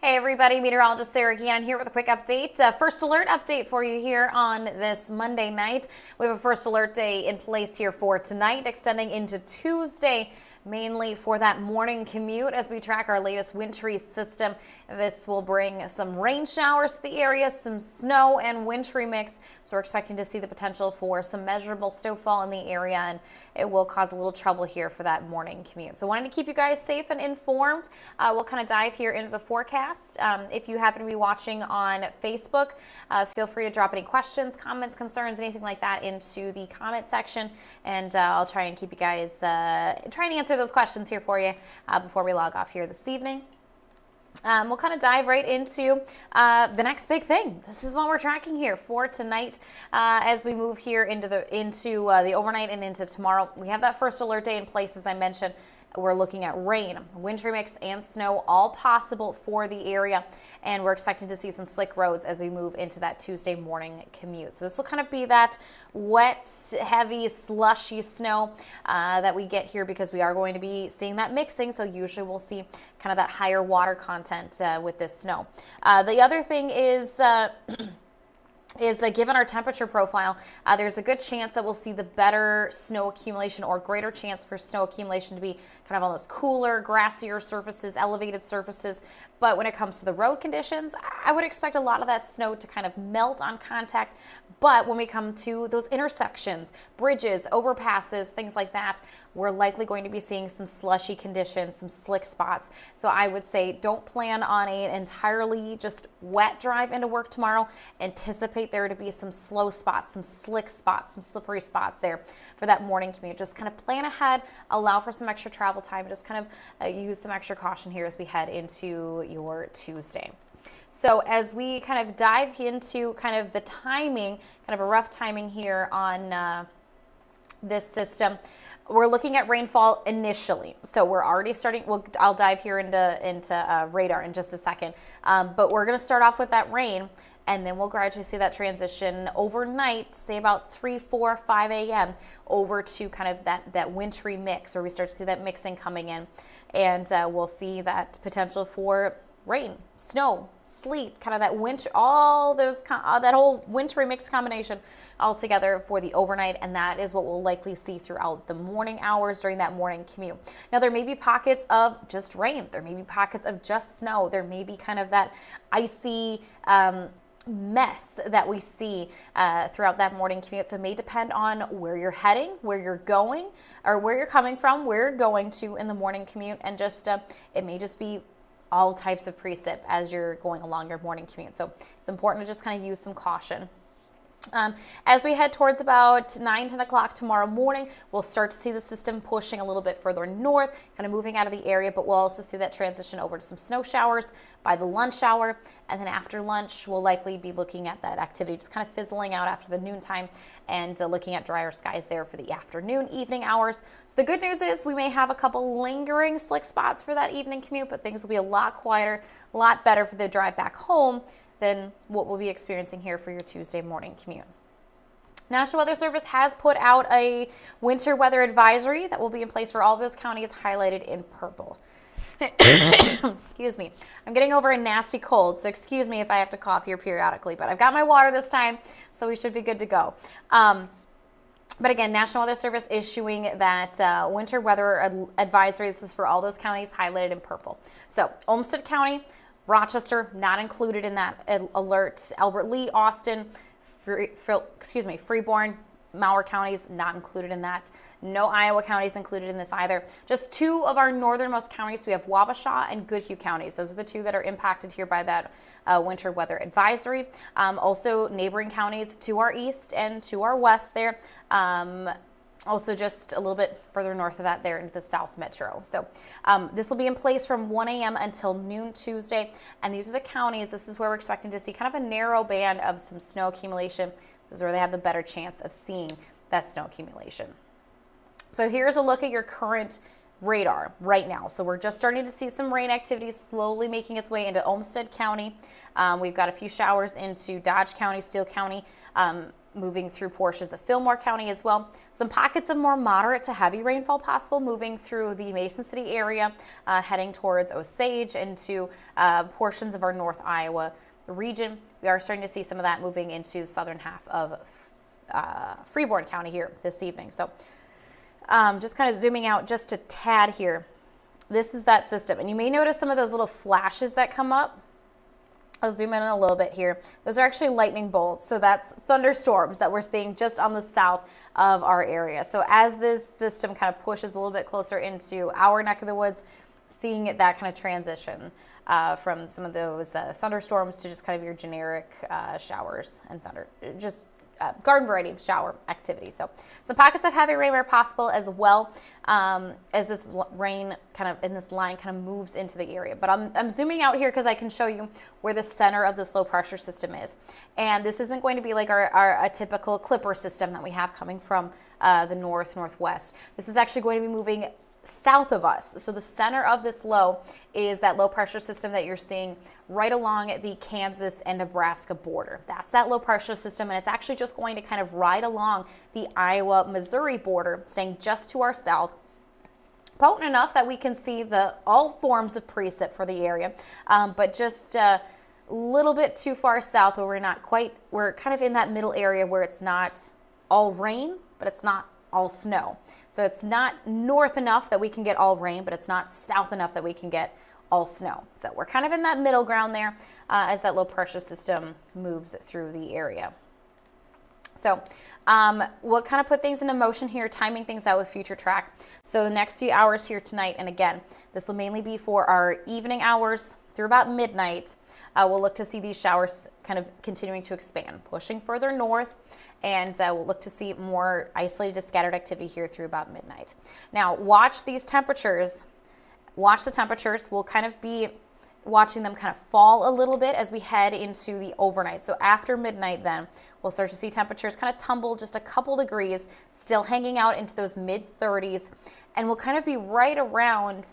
Hey everybody, meteorologist Sarah Gannon here with a quick update. First alert update for you here on this Monday night. We have a first alert day in place here for tonight, extending into Tuesday, mainly for that morning commute as we track our latest wintry system. This will bring some rain showers to the area, some snow and wintry mix. So we're expecting to see the potential for some measurable snowfall in the area, and it will cause a little trouble here for that morning commute. So wanted to keep you guys safe and informed. We'll kind of dive here into the forecast. If you happen to be watching on Facebook, feel free to drop any questions, comments, concerns, anything like that into the comment section, and I'll try and keep you guys trying to answer those questions here for you before we log off here this evening. We'll kind of dive right into the next big thing. This is what we're tracking here for tonight as we move here into the overnight and into tomorrow. We have that first alert day in place, as I mentioned. We're looking at rain, wintry mix, and snow, all possible for the area. And we're expecting to see some slick roads as we move into that Tuesday morning commute. So this will kind of be that wet, heavy, slushy snow that we get here because we are going to be seeing that mixing. So usually we'll see kind of that higher water content with this snow. The other thing is that given our temperature profile, there's a good chance that we'll see the better snow accumulation, or greater chance for snow accumulation to be kind of on those cooler, grassier surfaces, elevated surfaces. But when it comes to the road conditions, I would expect a lot of that snow to kind of melt on contact. But when we come to those intersections, bridges, overpasses, things like that, we're likely going to be seeing some slushy conditions, some slick spots. So I would say don't plan on an entirely just wet drive into work tomorrow. Anticipate there to be some slow spots, some slick spots, some slippery spots there for that morning commute. Just kind of plan ahead, allow for some extra travel time, just kind of use some extra caution here as we head into your Tuesday. So as we kind of dive into kind of the timing, kind of a rough timing here on this system, we're looking at rainfall initially. So we're already starting, I'll dive here into radar in just a second, but we're going to start off with that rain, and then we'll gradually see that transition overnight, say about 3, 4, 5 a.m. over to kind of that wintry mix, where we start to see that mixing coming in, and we'll see that potential for rain, snow, sleet, kind of that winter, all those, that whole wintry mix combination all together for the overnight. And that is what we'll likely see throughout the morning hours during that morning commute. Now, there may be pockets of just rain. There may be pockets of just snow. There may be kind of that icy mess that we see throughout that morning commute. So it may depend on where you're heading, where you're going, or where you're coming from, where you're going to in the morning commute. And just it may just be all types of precip as you're going along your morning commute. So it's important to just kind of use some caution. As we head towards about 9, 10 o'clock tomorrow morning, we'll start to see the system pushing a little bit further north, kind of moving out of the area, but we'll also see that transition over to some snow showers by the lunch hour. And then after lunch, we'll likely be looking at that activity just kind of fizzling out after the noontime, and looking at drier skies there for the afternoon, evening hours. So the good news is we may have a couple lingering slick spots for that evening commute, but things will be a lot quieter, a lot better for the drive back home than what we'll be experiencing here for your Tuesday morning commute. National Weather Service has put out a winter weather advisory that will be in place for all of those counties highlighted in purple. Excuse me. I'm getting over a nasty cold, so excuse me if I have to cough here periodically, but I've got my water this time, so we should be good to go. But again, National Weather Service issuing that winter weather advisory. This is for all those counties highlighted in purple. So Olmsted County, Rochester, not included in that alert. Albert Lee, Austin, Freeborn, Mower counties, not included in that. No Iowa counties included in this either. Just 2 of our northernmost counties. We have Wabasha and Goodhue counties. Those are the 2 that are impacted here by that winter weather advisory. Also neighboring counties to our east and to our west there. Also just a little bit further north of that there into the South Metro. So this will be in place from 1 a.m. until noon Tuesday. And these are the counties. This is where we're expecting to see kind of a narrow band of some snow accumulation. This is where they have the better chance of seeing that snow accumulation. So here's a look at your current radar right now. So we're just starting to see some rain activity slowly making its way into Olmsted County. We've got a few showers into Dodge County, Steele County. moving through portions of Fillmore County as well. Some pockets of more moderate to heavy rainfall possible moving through the Mason City area, heading towards Osage into portions of our North Iowa region. We are starting to see some of that moving into the southern half of Freeborn County here this evening. So just kind of zooming out just a tad here. This is that system. And you may notice some of those little flashes that come up. I'll zoom in a little bit here. Those are actually lightning bolts. So that's thunderstorms that we're seeing just on the south of our area. So as this system kind of pushes a little bit closer into our neck of the woods, seeing that kind of transition from some of those thunderstorms to just kind of your generic showers and thunder, just garden variety shower activity. So some pockets of heavy rain are possible as well as this rain kind of in this line kind of moves into the area. But I'm zooming out here because I can show you where the center of this low pressure system is. And this isn't going to be like a typical clipper system that we have coming from the northwest. This is actually going to be moving south of us. So the center of this low is that low pressure system that you're seeing right along the Kansas and Nebraska border. That's that low pressure system, and it's actually just going to kind of ride along the Iowa-Missouri border, staying just to our south. Potent enough that we can see all forms of precip for the area, but just a little bit too far south where we're kind of in that middle area where it's not all rain, but it's not all snow. So it's not north enough that we can get all rain, but it's not south enough that we can get all snow. So we're kind of in that middle ground there as that low pressure system moves through the area. So we'll kind of put things into motion here, timing things out with future track. So the next few hours here tonight, and again, this will mainly be for our evening hours through about midnight. We'll look to see these showers kind of continuing to expand, pushing further north, and we'll look to see more isolated to scattered activity here through about midnight. Now, watch these temperatures. Watch the temperatures. We'll kind of be watching them kind of fall a little bit as we head into the overnight. So after midnight then, we'll start to see temperatures kind of tumble just a couple degrees, still hanging out into those mid-30s, and we'll kind of be right around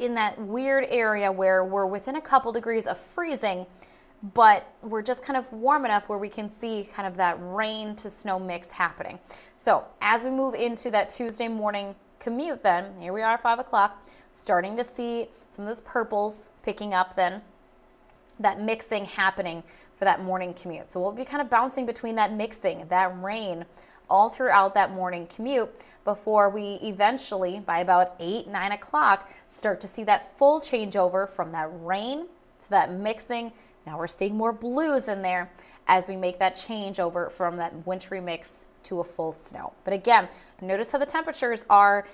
in that weird area where we're within a couple degrees of freezing, but we're just kind of warm enough where we can see kind of that rain to snow mix happening. So as we move into that Tuesday morning commute then, here we are 5 o'clock, starting to see some of those purples picking up then, that mixing happening for that morning commute. So we'll be kind of bouncing between that mixing, that rain, all throughout that morning commute before we eventually, by about 8, 9 o'clock, start to see that full changeover from that rain to that mixing. Now we're seeing more blues in there as we make that change over from that wintry mix to a full snow. But again, notice how the temperatures are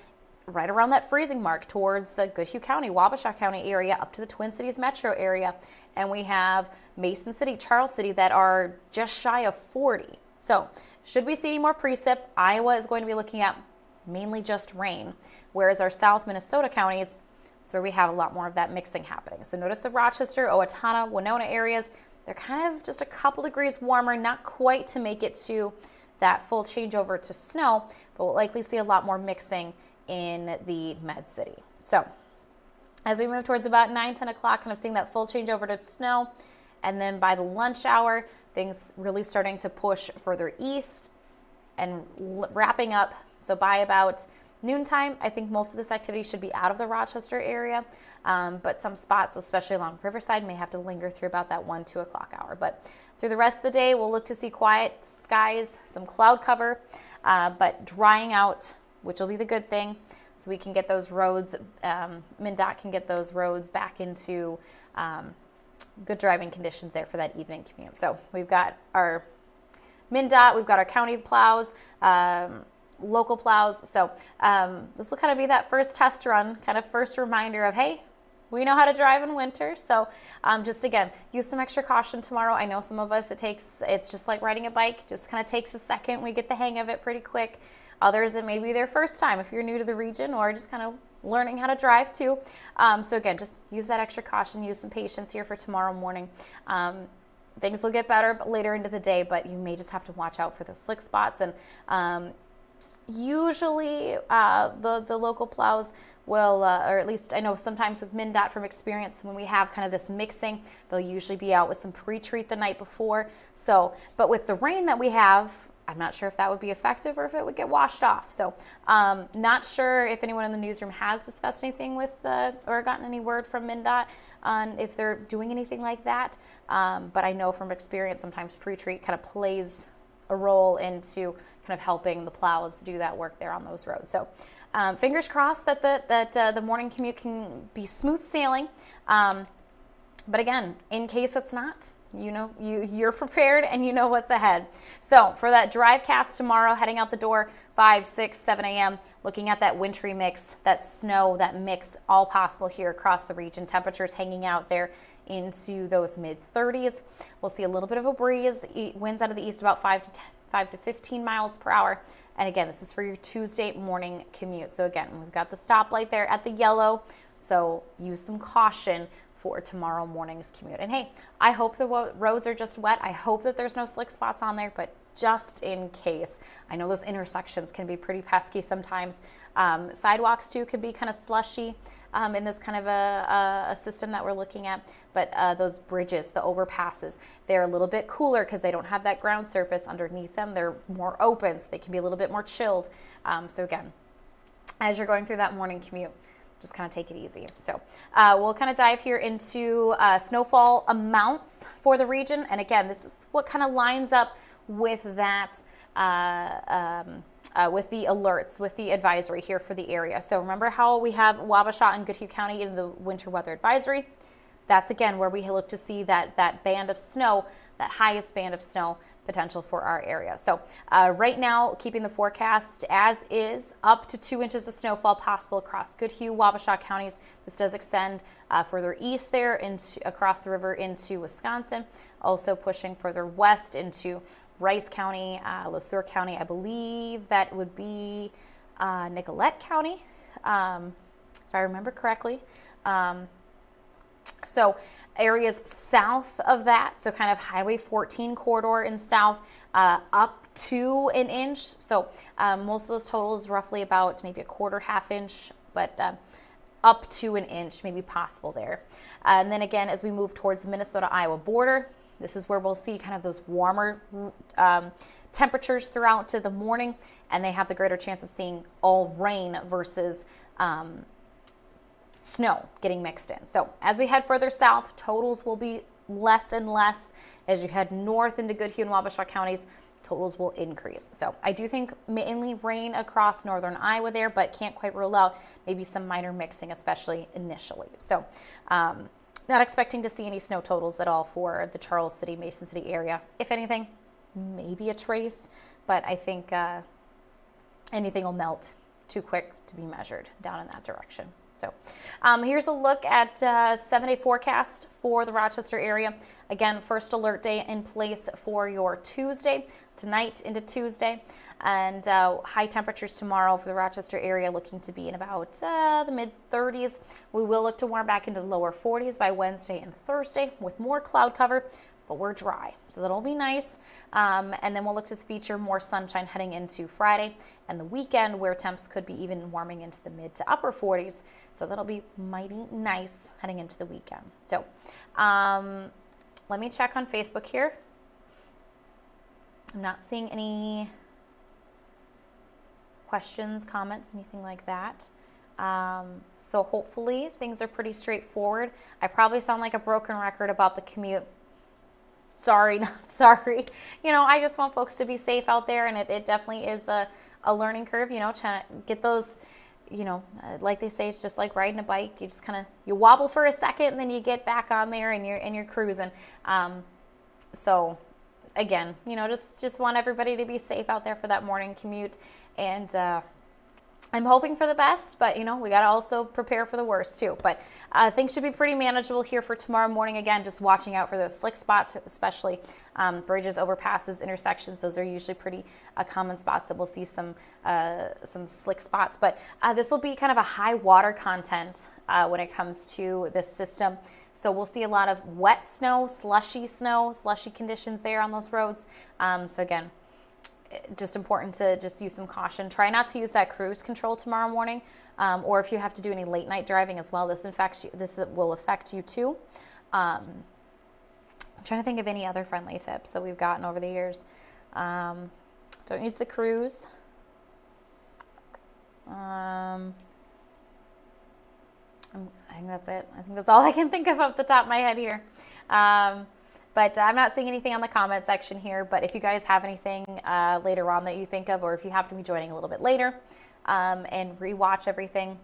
right around that freezing mark towards Goodhue County, Wabasha County area, up to the Twin Cities metro area. And we have Mason City, Charles City that are just shy of 40. So should we see any more precip, Iowa is going to be looking at mainly just rain, whereas our South Minnesota counties, that's where we have a lot more of that mixing happening. So notice the Rochester, Owatonna, Winona areas, they're kind of just a couple degrees warmer, not quite to make it to that full changeover to snow, but we'll likely see a lot more mixing in the Med City. So as we move towards about 9, 10 o'clock, kind of seeing that full changeover to snow, and then by the lunch hour, things really starting to push further east and wrapping up. So by about noontime, I think most of this activity should be out of the Rochester area, but some spots, especially along Riverside, may have to linger through about that 1, 2 o'clock hour. But through the rest of the day, we'll look to see quiet skies, some cloud cover, but drying out, which will be the good thing. So we can get those roads, MnDOT can get those roads back into good driving conditions there for that evening commute. So we've got our MnDOT, we've got our county plows, local plows. So this will kind of be that first test run, kind of first reminder of, hey, we know how to drive in winter. So just again, use some extra caution tomorrow. I know some of us, it's just like riding a bike, just kind of takes a second. We get the hang of it pretty quick. Others, it may be their first time if you're new to the region or just kind of learning how to drive too. So again, just use that extra caution, use some patience here for tomorrow morning. Things will get better later into the day, but you may just have to watch out for those slick spots. And usually the local plows will, or at least I know sometimes with MnDOT from experience, when we have kind of this mixing, they'll usually be out with some pre-treat the night before. So, but with the rain that we have, I'm not sure if that would be effective or if it would get washed off. So not sure if anyone in the newsroom has discussed anything with or gotten any word from MnDOT on if they're doing anything like that. But I know from experience sometimes pre-treat kind of plays a role into kind of helping the plows do that work there on those roads. So fingers crossed that the morning commute can be smooth sailing. But again, in case it's not, you're prepared and you know what's ahead. So for that drive cast tomorrow, heading out the door 5, 6, 7 a.m., looking at that wintry mix, that snow, that mix, all possible here across the region. Temperatures hanging out there into those mid 30s. We'll see a little bit of a breeze, winds out of the east about 5 to 15 miles per hour. And again, this is for your Tuesday morning commute. So again, we've got the stoplight there at the yellow. So use some caution for tomorrow morning's commute. And hey, I hope the roads are just wet. I hope that there's no slick spots on there, but just in case. I know those intersections can be pretty pesky sometimes. Sidewalks too can be kind of slushy in this kind of a system that we're looking at. But those bridges, the overpasses, they're a little bit cooler because they don't have that ground surface underneath them. They're more open, so they can be a little bit more chilled. So again, as you're going through that morning commute, just kind of take it easy. So we'll kind of dive here into snowfall amounts for the region. And again, this is what kind of lines up with that, with the alerts, with the advisory here for the area. So remember how we have Wabasha and Goodhue County in the winter weather advisory? That's again where we look to see that band of snow, that highest band of snow potential for our area. So right now, keeping the forecast as is, up to 2 inches of snowfall possible across Goodhue, Wabasha counties. This does extend further east there across the river into Wisconsin, also pushing further west into Rice County, Le Sueur County. I believe that would be Nicollet County, if I remember correctly. So areas south of that, so kind of Highway 14 corridor in south, up to an inch. So most of those totals roughly about maybe a quarter, half inch, but up to an inch may be possible there. And then again, as we move towards the Minnesota-Iowa border, this is where we'll see kind of those warmer temperatures throughout to the morning, and they have the greater chance of seeing all rain versus snow getting mixed in. So as we head further south, totals will be less and less. As you head north into Goodhue and Wabasha counties, totals will increase. So I do think mainly rain across northern Iowa there, but can't quite rule out maybe some minor mixing, especially initially. So not expecting to see any snow totals at all for the Charles City, Mason City area. If anything, maybe a trace, but I think anything will melt too quick to be measured down in that direction. So here's a look at 7-day forecast for the Rochester area. Again, first alert day in place for your Tuesday, tonight into Tuesday. And high temperatures tomorrow for the Rochester area looking to be in about the mid 30s. We will look to warm back into the lower 40s by Wednesday and Thursday with more cloud cover, but we're dry. So that'll be nice. And then we'll look to feature more sunshine heading into Friday and the weekend, where temps could be even warming into the mid to upper 40s. So that'll be mighty nice heading into the weekend. So let me check on Facebook here. I'm not seeing any questions, comments, anything like that. So hopefully things are pretty straightforward. I probably sound like a broken record about the commute. Sorry, not sorry. I just want folks to be safe out there, and it definitely is a learning curve, trying to get those, like they say, it's just like riding a bike. You just kind of, you wobble for a second and then you get back on there and you're cruising. So again, just want everybody to be safe out there for that morning commute. And I'm hoping for the best, but we got to also prepare for the worst too. But things should be pretty manageable here for tomorrow morning. Again, just watching out for those slick spots, especially bridges, overpasses, intersections. Those are usually pretty common spots that we'll see some slick spots. But this will be kind of a high water content when it comes to this system. So we'll see a lot of wet snow, slushy conditions there on those roads. So again, just important to just use some caution. Try not to use that cruise control tomorrow morning, or if you have to do any late night driving as well, this will affect you too. I'm trying to think of any other friendly tips that we've gotten over the years. Don't use the cruise. I think that's it. I think that's all I can think of off the top of my head here. But I'm not seeing anything on the comment section here. But if you guys have anything later on that you think of, or if you happen to be joining a little bit later and rewatch everything,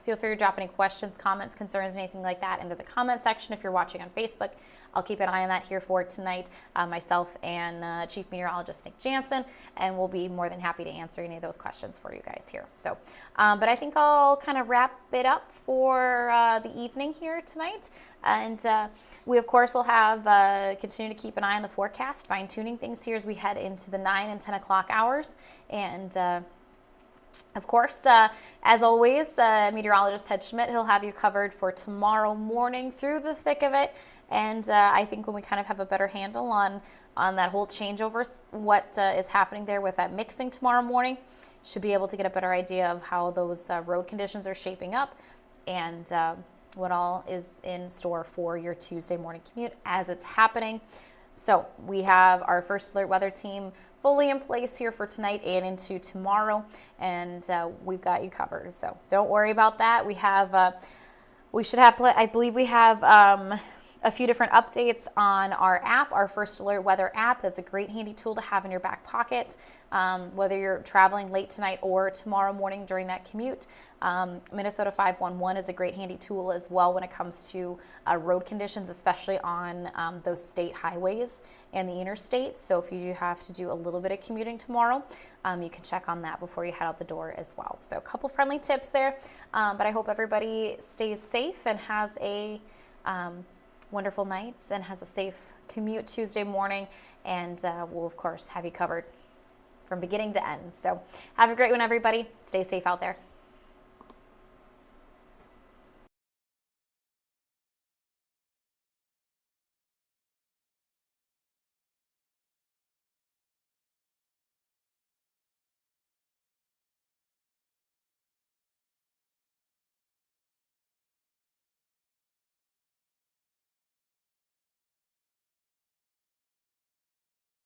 feel free to drop any questions, comments, concerns, anything like that into the comment section. If you're watching on Facebook, I'll keep an eye on that here for tonight, myself and Chief Meteorologist Nick Jansen, and we'll be more than happy to answer any of those questions for you guys here. So, but I think I'll kind of wrap it up for the evening here tonight. And we, of course, will have continue to keep an eye on the forecast, fine-tuning things here as we head into the 9 and 10 o'clock hours. And of course, as always, meteorologist Ted Schmidt, he'll have you covered for tomorrow morning through the thick of it. And I think when we kind of have a better handle on that whole changeover, what is happening there with that mixing tomorrow morning, should be able to get a better idea of how those road conditions are shaping up and what all is in store for your Tuesday morning commute as it's happening. So we have our first alert weather team fully in place here for tonight and into tomorrow, and we've got you covered. So don't worry about that. We have, I believe we have a few different updates on our app, our First Alert Weather app. That's a great handy tool to have in your back pocket, whether you're traveling late tonight or tomorrow morning during that commute. Minnesota 511 is a great handy tool as well when it comes to road conditions, especially on those state highways and the interstates. So if you do have to do a little bit of commuting tomorrow, you can check on that before you head out the door as well. So a couple friendly tips there, but I hope everybody stays safe and has a wonderful night and has a safe commute Tuesday morning, and we'll of course have you covered from beginning to end. So have a great one, everybody. Stay safe out there.